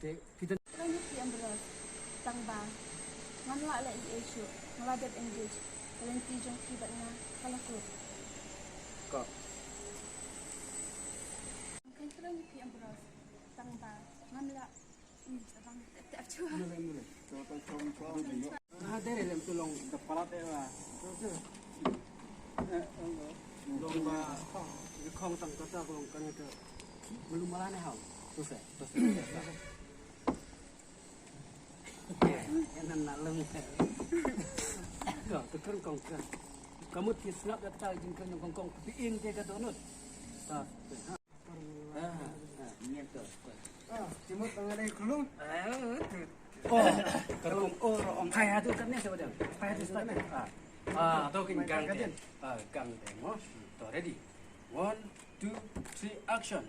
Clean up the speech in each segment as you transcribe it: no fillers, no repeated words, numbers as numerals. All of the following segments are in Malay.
kita lanjut yang berat tangbang nganla la issue ngeladat engage kalian tijong kibatnya kalau klub kok kan lanjut yang berat tangbang nganla abang tak cua ada dalam tulong depalat ya lomba kong tang kata kong kan itu belum malah nih hal terus enak nak lem kau tukar kong kan kamu tisnap datang jengkang kong piing dia kata nut ini tu Timut mengenai kulung. Kerung om payah tu kan ni sebenarnya payah tu start tu gang deh gang deh mo tu ready 1 2 3 action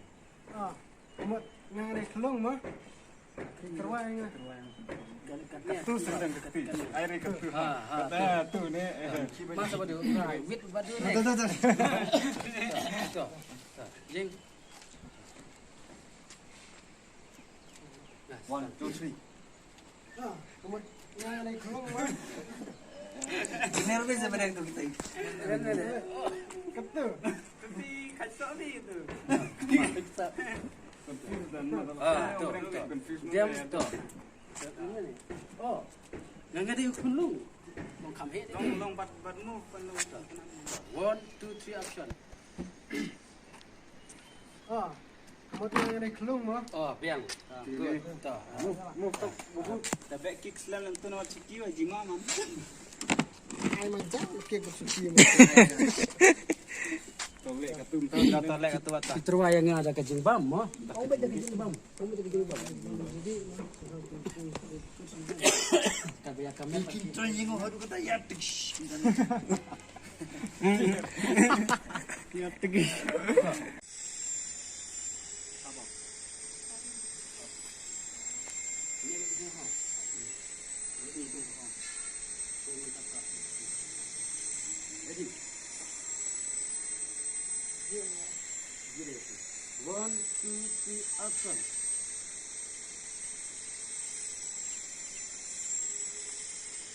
Timut mengenai kulung mah. Terwayang. tu sedang ketik air ketik kata tu ni masa badu wit badu ni tu jeng 1 2 3. Timut mengenai kulung mah. Nervous sebenarnya tu kita. Ketu. Tapi kacau ni tu. tu diam tu oh nggak ada yang kulung mau kami Long bat mu penuh. 1 2 3 action Timut mengenai kulung mah. oh biang good tu Move tu. Tapi kick slam tu nak ciki wa jima man. Ai macam ke bersuci. Tolek katu tolek katu bata. terwayang ada kejeng bam mo kau baca kejeng bam jadi tapi ya kami Kincoy jingo hadu kata ya tish. Ya tish. Ready? 1 2 3 action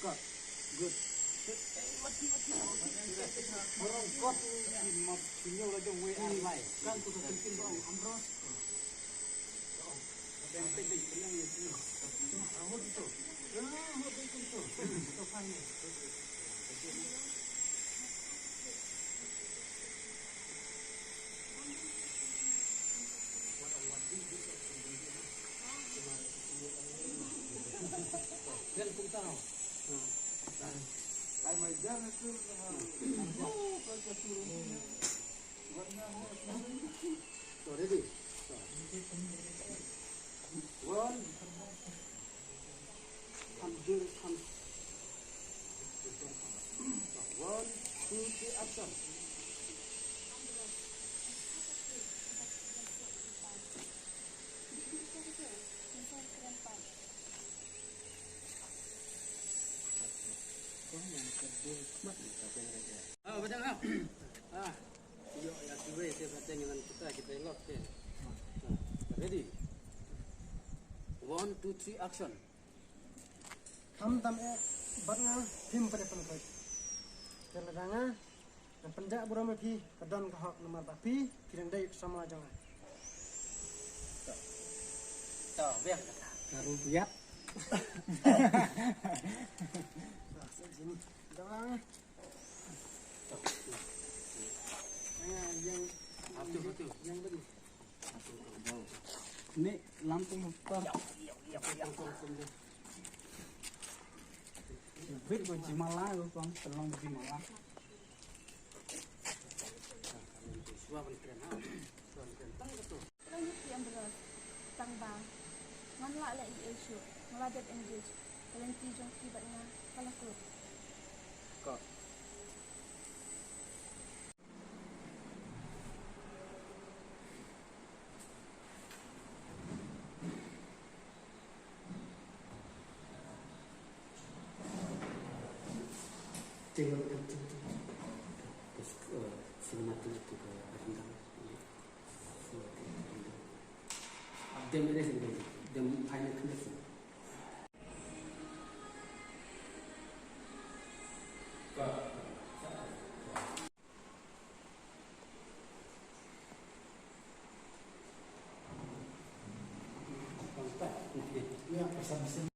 cut good mati berongkot sinyal lagi we are live kan tu penting bang ambros dan penting yang itu amud itu amud itu fine dan kita tahu Ai macam tu. so ready 1 ambil 1 2 3 action betul tak? Yuk ya cuba saya baca dengan kita elok ke. Ready? 1 2 3 action. Ham tam batna tim pada penkai. Keladanga dan pendak buram pi kedon kahok nomor bapi kirang dai sama jangan. Tuh, biar Karu biat. Jangan. Yang yang tadi. Ni lampung apa? Bit go jimala go bang, tolong jimala. Suapan keren ha. Suapan keren. Tang betul. lanjut yang berat tangbang nganla la issue ngeladat engage kalian tijong kibatnya kalau klub Kok. Tinggal terus sinematik itu ke rendang. Abdul ini sendiri. the final condition. Ya, pesan